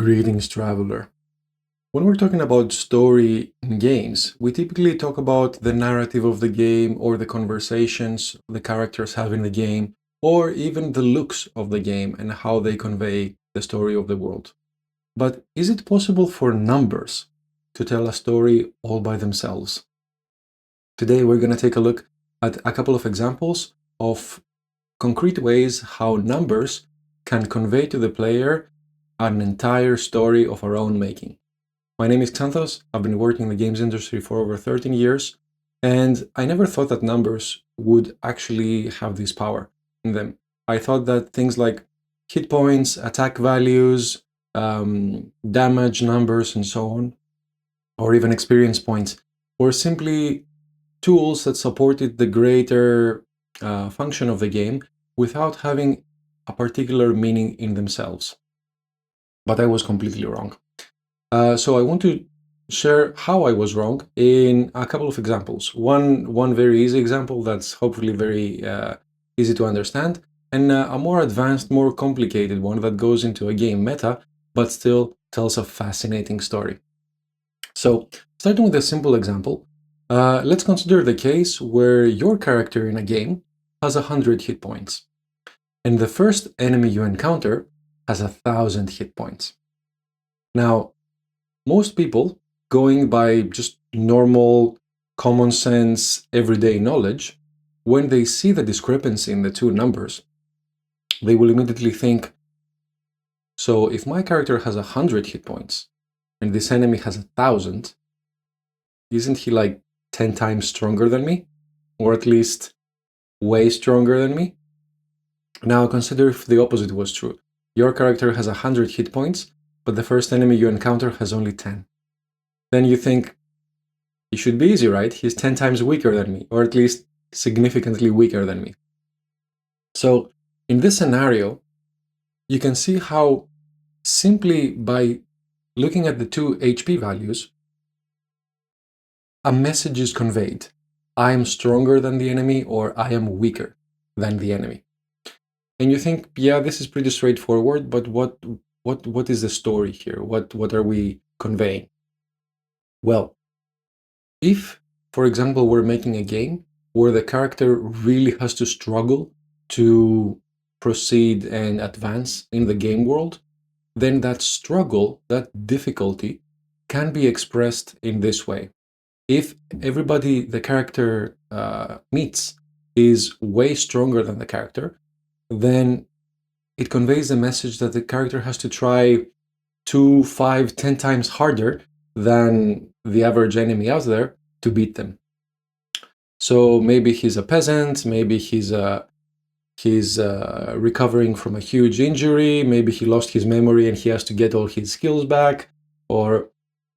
Greetings, traveler. When we're talking about story in games, we typically talk about the narrative of the game or the conversations the characters have in the game, or even the looks of the game and how they convey the story of the world. But is it possible for numbers to tell a story all by themselves? Today, we're going to take a look at a couple of examples of concrete ways how numbers can convey to the player an entire story of our own making. My name is Xanthos. I've been working in the games industry for over 13 years, and I never thought that numbers would actually have this power in them. I thought that things like hit points, attack values, damage numbers, and so on, or even experience points, were simply tools that supported the greater function of the game without having a particular meaning in themselves. But I was completely wrong. So I want to share how I was wrong in a couple of examples. One very easy example that's hopefully very easy to understand, and a more advanced, more complicated one that goes into a game meta, but still tells a fascinating story. So starting with a simple example, let's consider the case where your character in a game has 100 hit points, and the first enemy you encounter has 1,000 hit points. Now, most people, going by just normal, common sense, everyday knowledge, when they see the discrepancy in the two numbers, they will immediately think, so if my character has 100 hit points and this enemy has 1,000, isn't he like 10 times stronger than me? Or at least way stronger than me? Now consider if the opposite was true. Your character has 100 hit points, but the first enemy you encounter has only 10. Then you think, he should be easy, right? He's 10 times weaker than me, or at least significantly weaker than me. So in this scenario, you can see how simply by looking at the two HP values, a message is conveyed. I am stronger than the enemy, or I am weaker than the enemy. And you think, yeah, this is pretty straightforward, but what is the story here? What are we conveying? Well, if, for example, we're making a game where the character really has to struggle to proceed and advance in the game world, then that struggle, that difficulty, can be expressed in this way. If everybody the character meets is way stronger than the character, then it conveys the message that the character has to try 2, 5, 10 times harder than the average enemy out there to beat them. So maybe he's a peasant, maybe he's recovering from a huge injury, maybe he lost his memory and he has to get all his skills back, or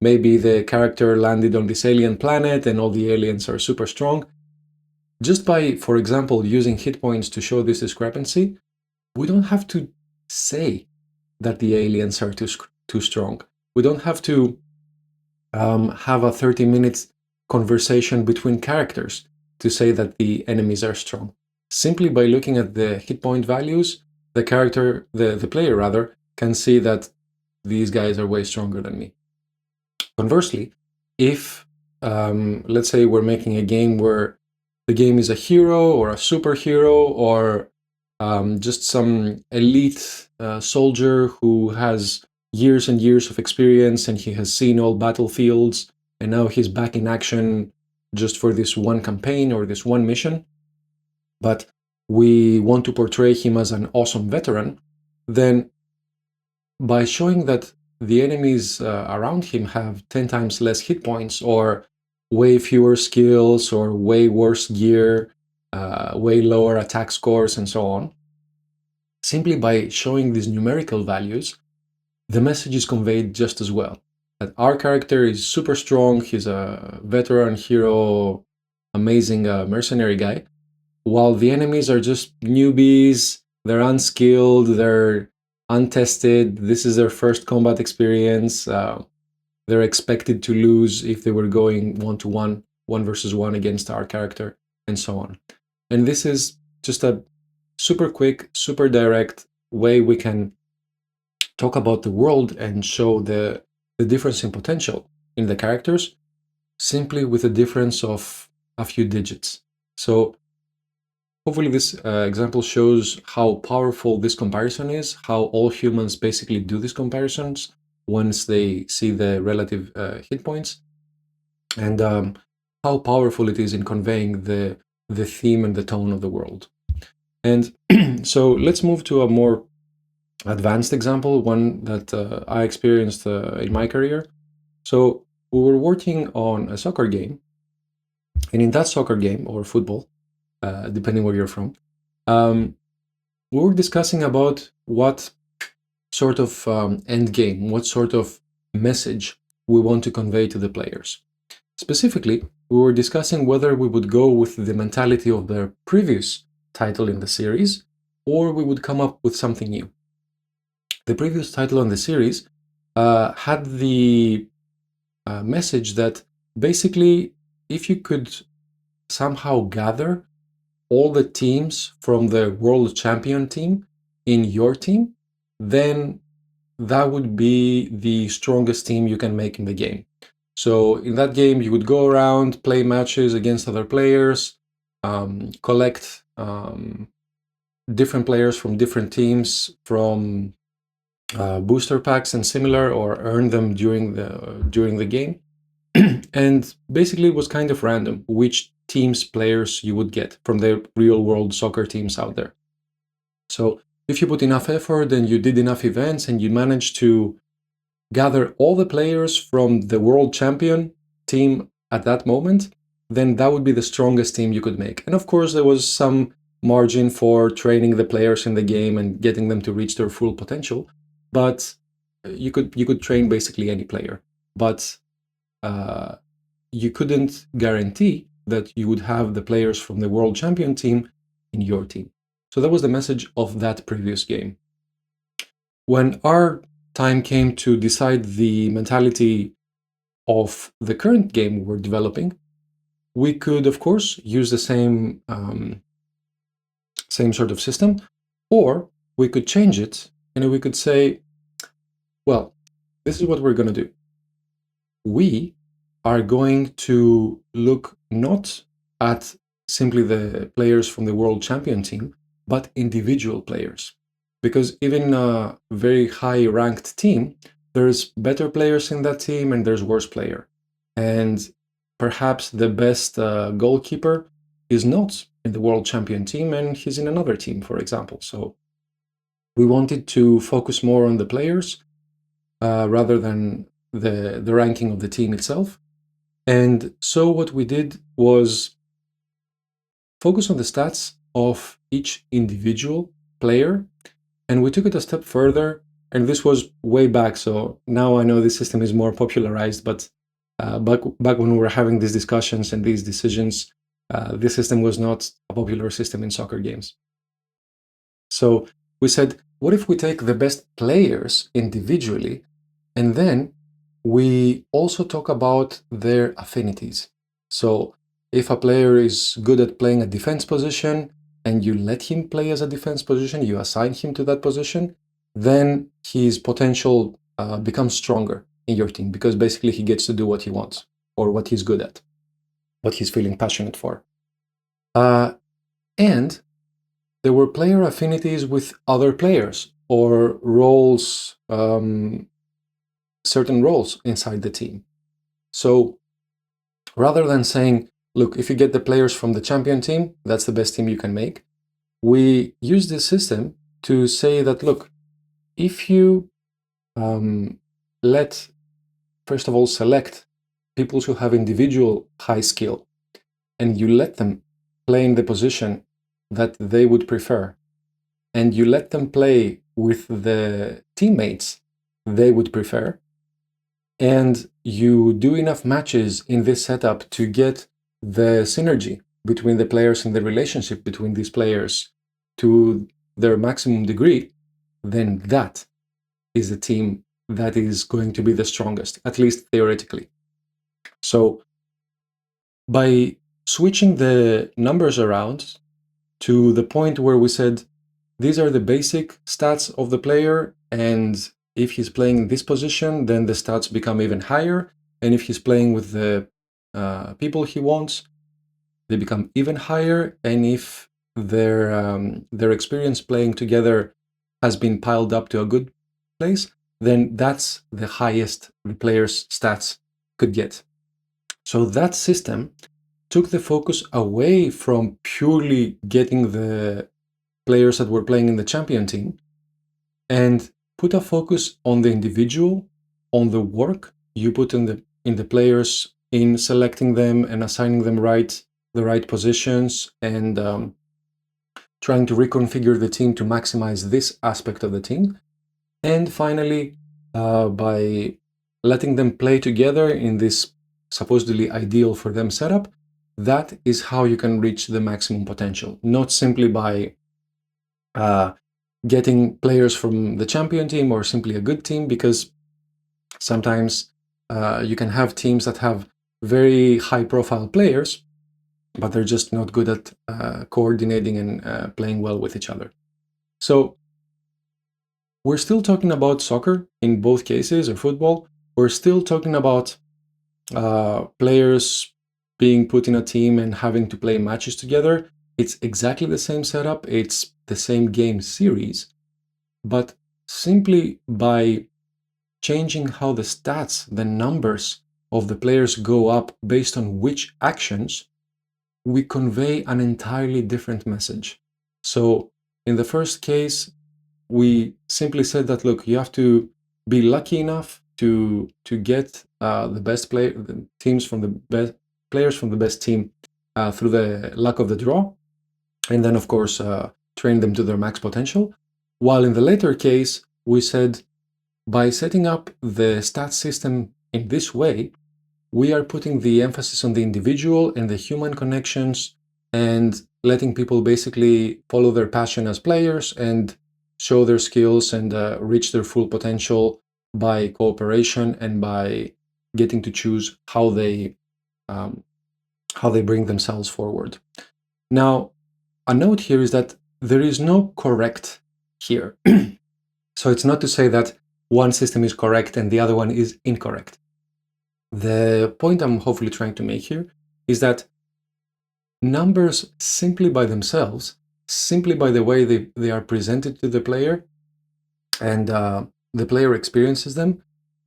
maybe the character landed on this alien planet and all the aliens are super strong. Just by, for example, using hit points to show this discrepancy, we don't have to say that the aliens are too strong. We don't have to have a 30 minutes conversation between characters to say that the enemies are strong. Simply by looking at the hit point values, the player rather, can see that these guys are way stronger than me. Conversely, if let's say we're making a game where the game is a hero or a superhero or just some elite soldier who has years and years of experience and he has seen all battlefields and now he's back in action just for this one campaign or this one mission, but we want to portray him as an awesome veteran, then by showing that the enemies around him have 10 times less hit points or way fewer skills or way worse gear, way lower attack scores and so on, simply by showing these numerical values, the message is conveyed just as well. That our character is super strong, he's a veteran, hero, amazing mercenary guy, while the enemies are just newbies, they're unskilled, they're untested, this is their first combat experience, they're expected to lose if they were going 1-to-1, 1 versus 1 against our character, and so on. And this is just a super quick, super direct way we can talk about the world and show the difference in potential in the characters simply with a difference of a few digits. So hopefully this example shows how powerful this comparison is, how all humans basically do these comparisons once they see the relative hit points, and how powerful it is in conveying the theme and the tone of the world. And so let's move to a more advanced example, one that I experienced in my career. So we were working on a soccer game, and in that soccer game, or football, depending where you're from, we were discussing about what sort of end game, what sort of message we want to convey to the players. Specifically, we were discussing whether we would go with the mentality of the previous title in the series, or we would come up with something new. The previous title in the series had the message that basically, if you could somehow gather all the teams from the world champion team in your team, then that would be the strongest team you can make in the game. So in that game, you would go around, play matches against other players, collect different players from different teams from booster packs and similar, or earn them during the game. And basically it was kind of random which teams players you would get from the real world soccer teams out there. So if you put enough effort and you did enough events and you managed to gather all the players from the world champion team at that moment, then that would be the strongest team you could make. And of course, there was some margin for training the players in the game and getting them to reach their full potential. But you could train basically any player. But you couldn't guarantee that you would have the players from the world champion team in your team. So that was the message of that previous game. When our time came to decide the mentality of the current game we're developing, we could, of course, use the same sort of system, or we could change it and we could say, well, this is what we're going to do. We are going to look not at simply the players from the world champion team, but individual players. Because even in a very high ranked team, there's better players in that team and there's worse player. And perhaps the best goalkeeper is not in the world champion team and he's in another team, for example. So we wanted to focus more on the players rather than the ranking of the team itself. And so what we did was focus on the stats of each individual player, and we took it a step further. And this was way back, so now I know this system is more popularized, but back when we were having these discussions and these decisions, this system was not a popular system in soccer games. So we said, what if we take the best players individually, and then we also talk about their affinities. So if a player is good at playing a defense position and you let him play as a defense position, you assign him to that position, then his potential becomes stronger in your team, because basically he gets to do what he wants or what he's good at, what he's feeling passionate for. And there were player affinities with other players or roles, certain roles inside the team. So rather than saying, look, if you get the players from the champion team, that's the best team you can make, we use this system to say that, look, if you first of all, select people who have individual high skill, and you let them play in the position that they would prefer, and you let them play with the teammates they would prefer, and you do enough matches in this setup to get the synergy between the players and the relationship between these players to their maximum degree, then that is the team that is going to be the strongest, at least theoretically. So by switching the numbers around to the point where we said, these are the basic stats of the player, and if he's playing in this position, then the stats become even higher. And if he's playing with the people he wants, they become even higher. And if their experience playing together has been piled up to a good place, then that's the highest the player's stats could get. So that system took the focus away from purely getting the players that were playing in the champion team and put a focus on the individual, on the work you put in the players, in selecting them and assigning them the right positions, and trying to reconfigure the team to maximize this aspect of the team. And finally, by letting them play together in this supposedly ideal for them setup, that is how you can reach the maximum potential, not simply by getting players from the champion team or simply a good team, because sometimes you can have teams that have very high profile players, but they're just not good at coordinating and playing well with each other. So we're still talking about soccer in both cases, or football. We're still talking about players being put in a team and having to play matches together. It's exactly the same setup. It's the same game series, but simply by changing how the stats, the numbers of the players go up based on which actions, we convey an entirely different message. So in the first case, we simply said that, look, you have to be lucky enough to get the best teams from the best players from the best team through the luck of the draw, and then of course train them to their max potential. While in the later case, we said by setting up the stats system in this way, we are putting the emphasis on the individual and the human connections, and letting people basically follow their passion as players and show their skills and reach their full potential by cooperation and by getting to choose how they bring themselves forward. Now, a note here is that there is no correct here. So it's not to say that one system is correct and the other one is incorrect. The point I'm hopefully trying to make here is that numbers simply by themselves, simply by the way they are presented to the player and the player experiences them,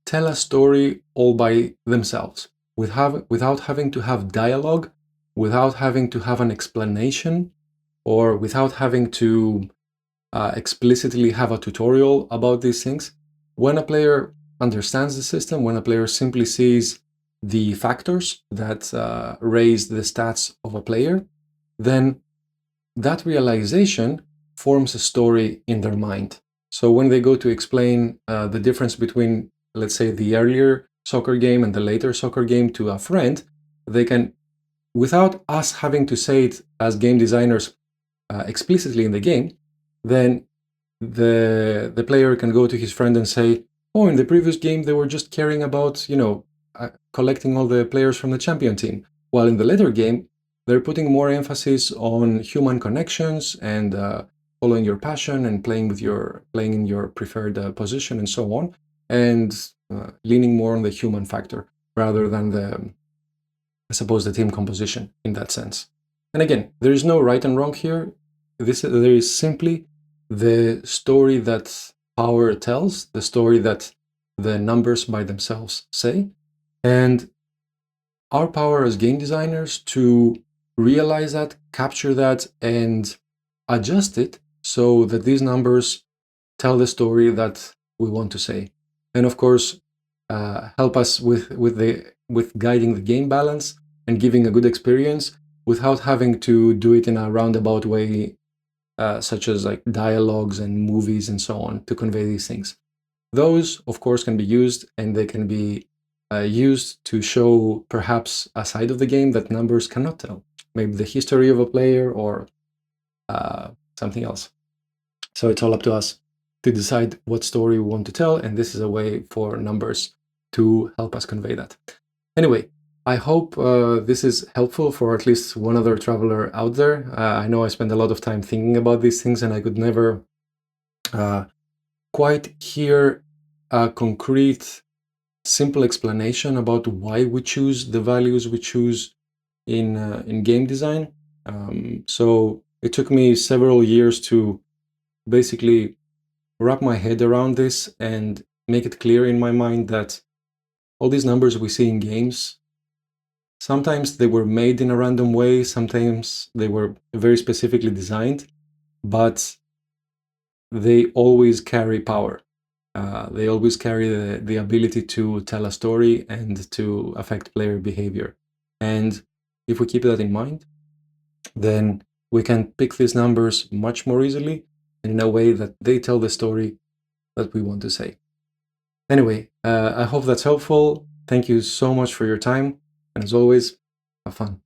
tell a story all by themselves without having to have dialogue, without having to have an explanation, or without having to explicitly have a tutorial about these things. When a player understands the system, when a player simply sees the factors that raise the stats of a player, then that realization forms a story in their mind. So when they go to explain the difference between, let's say, the earlier soccer game and the later soccer game to a friend, they can, without us having to say it as game designers explicitly in the game, then the player can go to his friend and say, oh, in the previous game they were just caring about, collecting all the players from the champion team, while in the later game they're putting more emphasis on human connections and following your passion and playing in your preferred position and so on, and leaning more on the human factor rather than the team composition in that sense. And again, there is no right and wrong here. There is simply the story that power tells, the story that the numbers by themselves say, and our power as game designers to realize that, capture that, and adjust it so that these numbers tell the story that we want to say. And of course, help us with guiding the game balance and giving a good experience without having to do it in a roundabout way, such as like dialogues and movies and so on, to convey these things. Those, of course, can be used, and they can be used to show perhaps a side of the game that numbers cannot tell, maybe the history of a player or something else. So it's all up to us to decide what story we want to tell, and this is a way for numbers to help us convey that. Anyway, I hope this is helpful for at least one other traveler out there. I know I spend a lot of time thinking about these things, and I could never quite hear a concrete, simple explanation about why we choose the values we choose in game design. So it took me several years to basically wrap my head around this and make it clear in my mind that all these numbers we see in games, sometimes they were made in a random way, sometimes they were very specifically designed, but they always carry power. They always carry the ability to tell a story and to affect player behavior. And if we keep that in mind, then we can pick these numbers much more easily and in a way that they tell the story that we want to say. Anyway, I hope that's helpful. Thank you so much for your time. And as always, have fun.